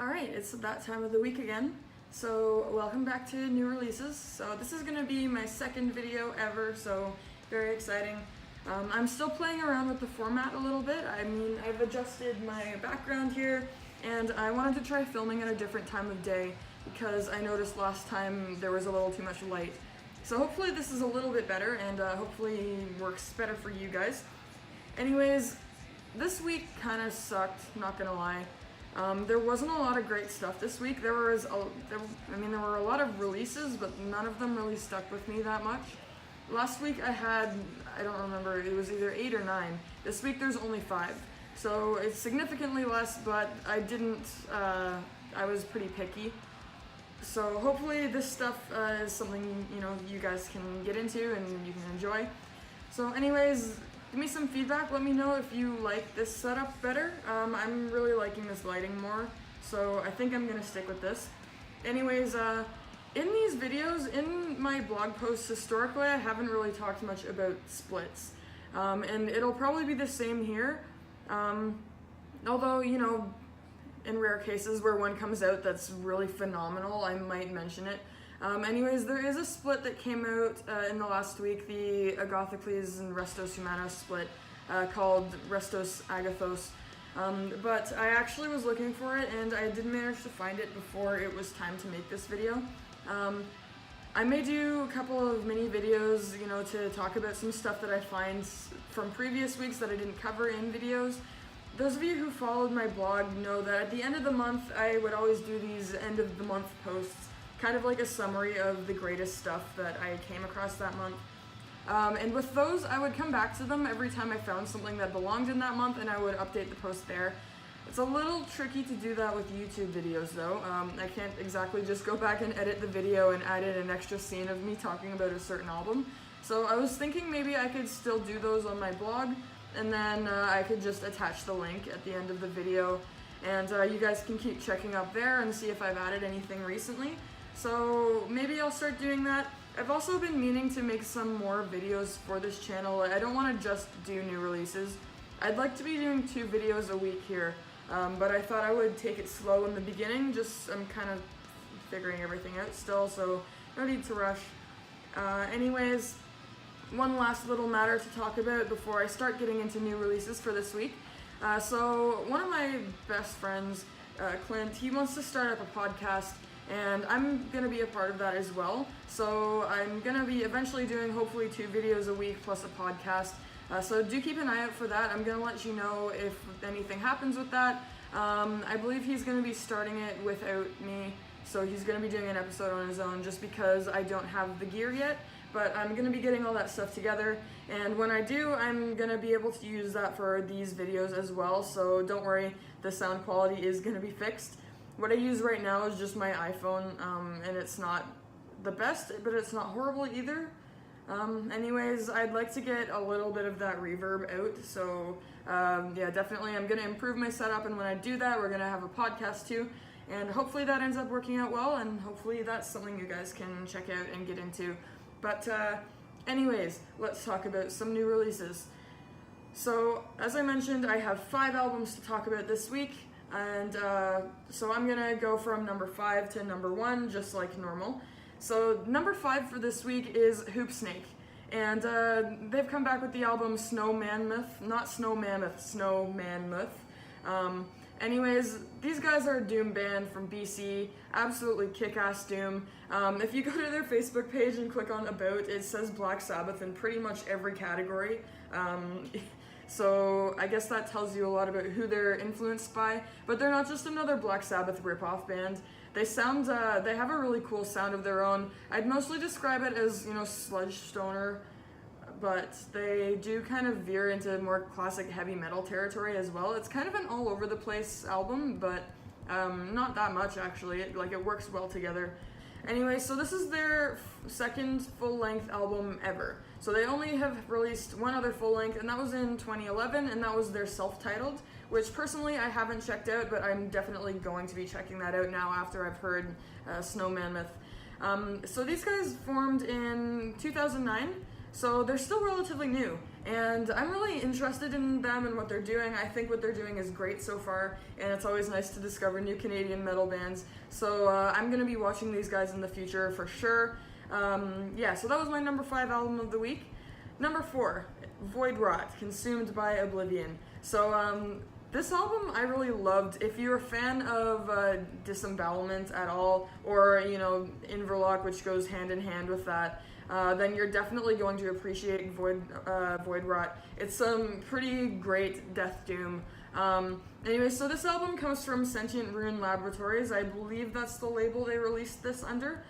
Alright, it's that time of the week again. So welcome back to new releases. So this is going to be my second video ever, so very exciting. I'm still playing around with the format a little bit. I mean, I've adjusted my background here, and I wanted to try filming at a different time of day because I noticed last time there was a little too much light. So hopefully this is a little bit better and hopefully works better for you guys. Anyways, this week kind of sucked, not gonna lie. There wasn't a lot of great stuff this week. There were a lot of releases, but none of them really stuck with me that much. Last week I had, I don't remember, it was either 8 or 9. This week there's only 5. So it's significantly less, but I was pretty picky. So hopefully this stuff is something, you guys can get into and you can enjoy. So anyways, give me some feedback. Let me know if you like this setup better. I'm really liking this lighting more, so I think I'm gonna stick with this. Anyways, in these videos, in my blog posts, historically, I haven't really talked much about splits. And it'll probably be the same here. Although, in rare cases where one comes out that's really phenomenal, I might mention it. Anyways, there is a split that came out in the last week, the Agathocles and Restos Humanos split, called Restos Agathos. But I actually was looking for it and I didn't manage to find it before it was time to make this video. I may do a couple of mini videos, to talk about some stuff that I find from previous weeks that I didn't cover in videos. Those of you who followed my blog know that at the end of the month, I would always do these end of the month posts, kind of like a summary of the greatest stuff that I came across that month. And with those, I would come back to them every time I found something that belonged in that month, and I would update the post there. It's a little tricky to do that with YouTube videos though. I can't exactly just go back and edit the video and add in an extra scene of me talking about a certain album. So I was thinking maybe I could still do those on my blog, and then I could just attach the link at the end of the video, and you guys can keep checking up there and see if I've added anything recently. So maybe I'll start doing that. I've also been meaning to make some more videos for this channel. I don't want to just do new releases. I'd like to be doing 2 videos a week here, but I thought I would take it slow in the beginning. I'm kind of figuring everything out still, so no need to rush. Anyways, one last little matter to talk about before I start getting into new releases for this week. So one of my best friends, Clint, he wants to start up a podcast, and I'm going to be a part of that as well. So I'm going to be eventually doing hopefully 2 videos a week plus a podcast. So do keep an eye out for that. I'm going to let you know if anything happens with that. I believe he's going to be starting it without me. So he's going to be doing an episode on his own just because I don't have the gear yet. But I'm going to be getting all that stuff together. And when I do, I'm going to be able to use that for these videos as well. So don't worry, the sound quality is going to be fixed. What I use right now is just my iPhone, and it's not the best, but it's not horrible either. Anyways, I'd like to get a little bit of that reverb out, so yeah, definitely I'm going to improve my setup, and when I do that, we're going to have a podcast too, and hopefully that ends up working out well, and hopefully that's something you guys can check out and get into. But anyways, let's talk about some new releases. So, as I mentioned, I have 5 albums to talk about this week. And so I'm gonna go from number 5 to number 1, just like normal. So number 5 for this week is Hoopsnake, and they've come back with the album Snow Mammoth, not Snow Mammoth, Snow Mammoth. Anyways, these guys are a doom band from BC, absolutely kick-ass doom. If you go to their Facebook page and click on About, it says Black Sabbath in pretty much every category. So I guess that tells you a lot about who they're influenced by, but they're not just another Black Sabbath ripoff band. They have a really cool sound of their own. I'd mostly describe it as, sludge stoner, but they do kind of veer into more classic heavy metal territory as well. It's kind of an all over the place album, but not that much actually. It works well together. Anyway, so this is their second full-length album ever. So they only have released one other full-length, and that was in 2011, and that was their self-titled, which personally I haven't checked out, but I'm definitely going to be checking that out now after I've heard Snow Mammoth. So these guys formed in 2009. So they're still relatively new, and I'm really interested in them and what they're doing. I think what they're doing is great so far, and it's always nice to discover new Canadian metal bands. So I'm going to be watching these guys in the future for sure. Yeah, so that was my number 5 album of the week. Number 4, Void Rot, Consumed by Oblivion. So this album I really loved. If you're a fan of Disembowelment at all, or you know, Inverloch, which goes hand in hand with that, then you're definitely going to appreciate Void Rot. It's some pretty great death doom. Anyway, so this album comes from Sentient Ruin Laboratories. I believe that's the label they released this under.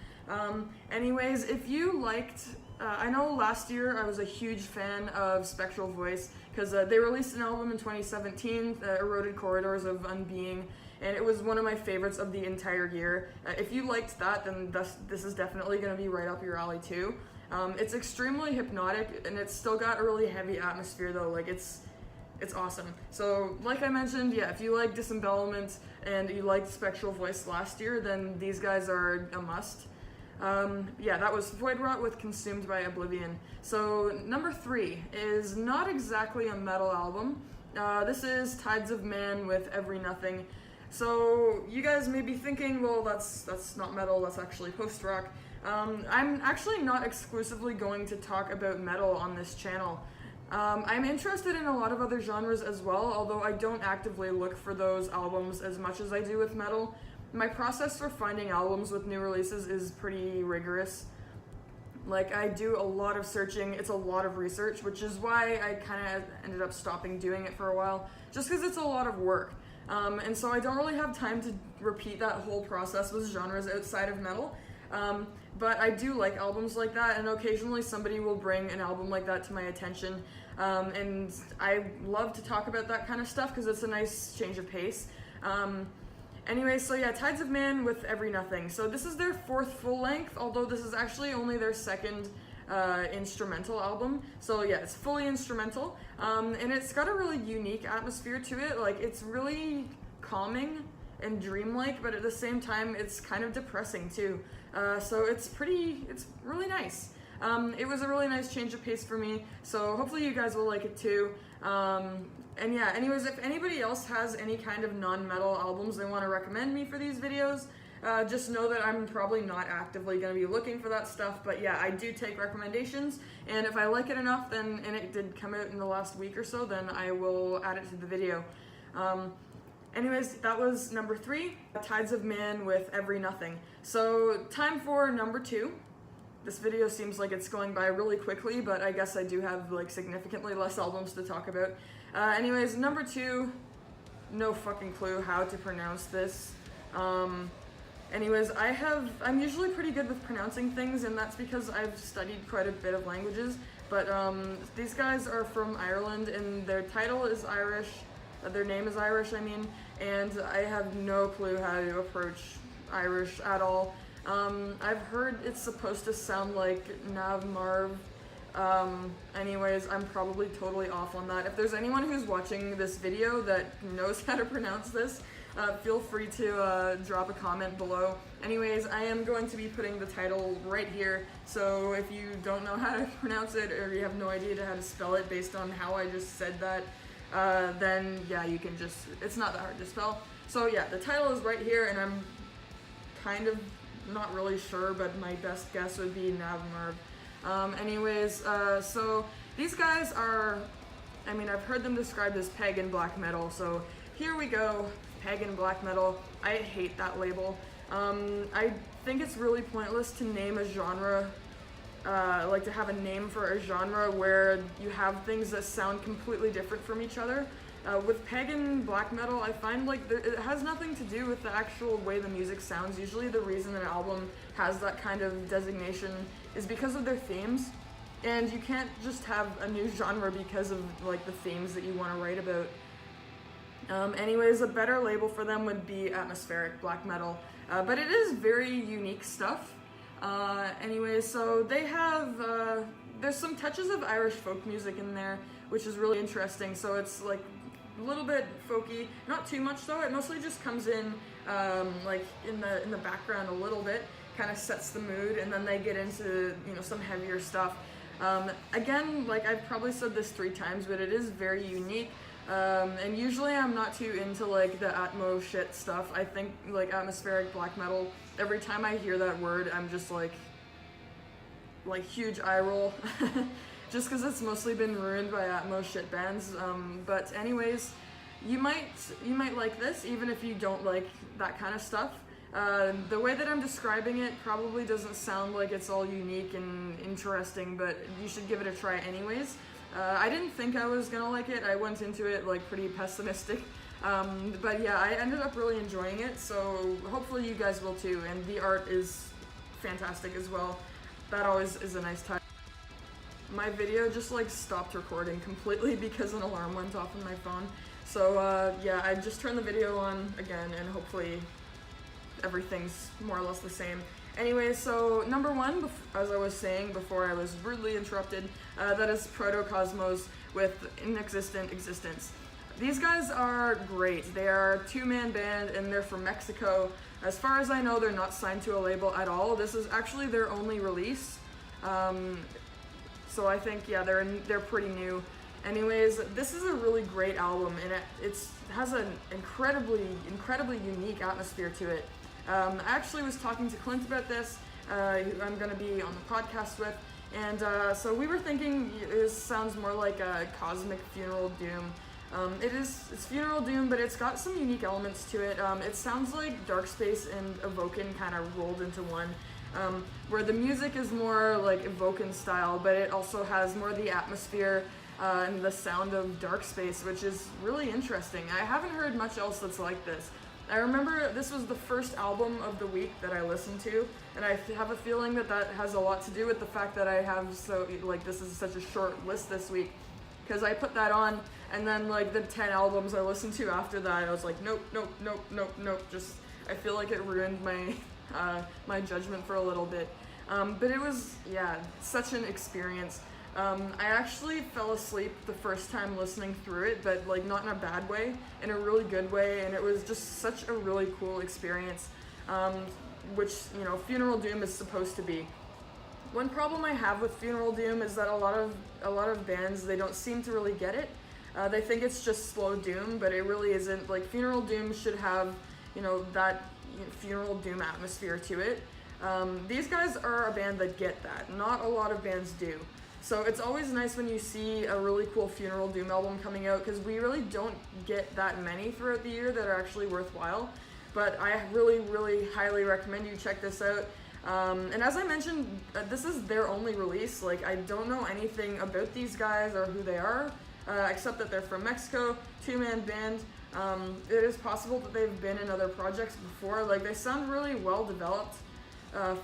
Anyways, if you liked, I know last year I was a huge fan of Spectral Voice, because they released an album in 2017, Eroded Corridors of Unbeing, and it was one of my favorites of the entire year. If you liked that, then this is definitely going to be right up your alley too. It's extremely hypnotic, and it's still got a really heavy atmosphere though. Like it's awesome. So like I mentioned, yeah, if you like Disembowelment and you liked Spectral Voice last year, then these guys are a must. Yeah, that was Void Rot with Consumed by Oblivion. So number 3 is not exactly a metal album. This is Tides of Man with Every Nothing. So you guys may be thinking, well, that's not metal, that's actually post-rock. I'm actually not exclusively going to talk about metal on this channel. I'm interested in a lot of other genres as well, although I don't actively look for those albums as much as I do with metal. My process for finding albums with new releases is pretty rigorous. Like, I do a lot of searching, it's a lot of research, which is why I kind of ended up stopping doing it for a while, just because it's a lot of work. And so I don't really have time to repeat that whole process with genres outside of metal. But I do like albums like that, and occasionally somebody will bring an album like that to my attention. And I love to talk about that kind of stuff because it's a nice change of pace. Anyway, so yeah, Tides of Man with Every Nothing. So this is their 4th full length, although this is actually only their 2nd instrumental album. So yeah, it's fully instrumental, and it's got a really unique atmosphere to it. Like, it's really calming and dreamlike, but at the same time it's kind of depressing too. So it's really nice. It was a really nice change of pace for me, so hopefully you guys will like it too. And yeah, anyways, if anybody else has any kind of non-metal albums they want to recommend me for these videos, just know that I'm probably not actively going to be looking for that stuff, but yeah, I do take recommendations, and if I like it enough, then, and it did come out in the last week or so, then I will add it to the video. Anyways, that was number 3, Tides of Man with Every Nothing. So, time for number 2. This video seems like it's going by really quickly, but I guess I do have like significantly less albums to talk about. Anyways, number 2, no fucking clue how to pronounce this. Anyways, I'm usually pretty good with pronouncing things, and that's because I've studied quite a bit of languages, but these guys are from Ireland, and their title is Irish, their name is Irish, I mean, and I have no clue how to approach Irish at all. I've heard it's supposed to sound like Nav Marv. Anyways, I'm probably totally off on that. If there's anyone who's watching this video that knows how to pronounce this, feel free to drop a comment below. Anyways, I am going to be putting the title right here, so if you don't know how to pronounce it, or you have no idea how to spell it based on how I just said that, then yeah, you can just, it's not that hard to spell. So yeah, the title is right here, and I'm kind of not really sure, but my best guess would be Nav Marv. Anyways, so these guys are, I mean, I've heard them described as pagan black metal, so here we go, pagan black metal. I hate that label. I think it's really pointless to name a genre, like to have a name for a genre where you have things that sound completely different from each other. With pagan black metal, I find like it has nothing to do with the actual way the music sounds. Usually the reason an album has that kind of designation is because of their themes, and you can't just have a new genre because of like the themes that you want to write about. Anyways, a better label for them would be atmospheric black metal, but it is very unique stuff. Anyways, so they have, there's some touches of Irish folk music in there, which is really interesting. So it's like a little bit folky, not too much though. It mostly just comes in like in the background a little bit, kind of sets the mood, and then they get into, you know, some heavier stuff. Again, like I've probably said this 3 times, but it is very unique. And usually I'm not too into like the Atmo shit stuff. I think like atmospheric black metal, every time I hear that word, I'm just like huge eye roll. Just because it's mostly been ruined by Atmo shit bands. But anyways, you might like this, even if you don't like that kind of stuff. The way that I'm describing it probably doesn't sound like it's all unique and interesting, but you should give it a try anyways. I didn't think I was gonna like it. I went into it like pretty pessimistic. But yeah, I ended up really enjoying it, so hopefully you guys will too. And the art is fantastic as well. That always is a nice touch. My video just like stopped recording completely because an alarm went off on my phone. So yeah, I just turned the video on again and hopefully everything's more or less the same. Anyway, so number 1, as I was saying before I was rudely interrupted, that is Protocosmos with Inexistent Existence. These guys are great. They are a 2-man band and they're from Mexico. As far as I know, they're not signed to a label at all. This is actually their only release. So I think, yeah, they're pretty new. Anyways, this is a really great album, and it has an incredibly unique atmosphere to it. I actually was talking to Clint about this, who I'm going to be on the podcast with, and so we were thinking this sounds more like a cosmic funeral doom. It's funeral doom, but it's got some unique elements to it. It sounds like Darkspace and Evoken kind of rolled into one. Where the music is more like Evoken style, but it also has more of the atmosphere and the sound of Darkspace, which is really interesting. I haven't heard much else that's like this. I remember this was the first album of the week that I listened to, and I have a feeling that has a lot to do with the fact that I have this is such a short list this week, because I put that on, and then like the 10 albums I listened to after that, I was like, nope, just, I feel like it ruined my judgment for a little bit. But it was, yeah, such an experience. I actually fell asleep the first time listening through it, but like not in a bad way, in a really good way, and it was just such a really cool experience, which, you know, Funeral Doom is supposed to be. One problem I have with Funeral Doom is that a lot of bands, they don't seem to really get it. They think it's just slow doom, but it really isn't. Like, Funeral Doom should have, you know, that Funeral Doom atmosphere to it. These guys are a band that get that. Not a lot of bands do. So it's always nice when you see a really cool Funeral Doom album coming out, because we really don't get that many throughout the year that are actually worthwhile. But I really highly recommend you check this out. And as I mentioned, this is their only release. Like, I don't know anything about these guys or who they are, except that they're from Mexico, 2-man band. It is possible that they've been in other projects before. Like, they sound really well developed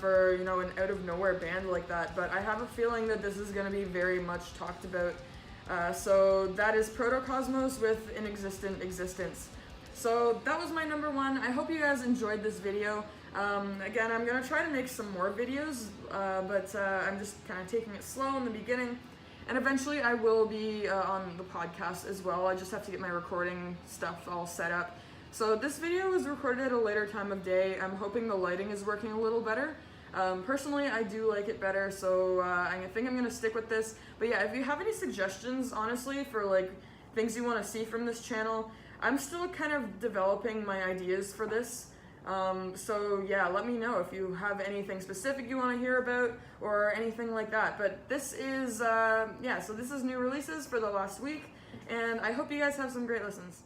for, you know, an out of nowhere band like that, but I have a feeling that this is going to be very much talked about. So that is Protocosmos with Inexistent Existence. So that was my number 1. I hope you guys enjoyed this video. Again, I'm going to try to make some more videos, but I'm just kind of taking it slow in the beginning. And eventually I will be on the podcast as well. I just have to get my recording stuff all set up. So this video was recorded at a later time of day. I'm hoping the lighting is working a little better. Personally, I do like it better, so I think I'm going to stick with this. But yeah, if you have any suggestions, honestly, for like things you want to see from this channel, I'm still kind of developing my ideas for this. So yeah, let me know if you have anything specific you want to hear about or anything like that. But this is, yeah, so this is new releases for the last week, and I hope you guys have some great listens.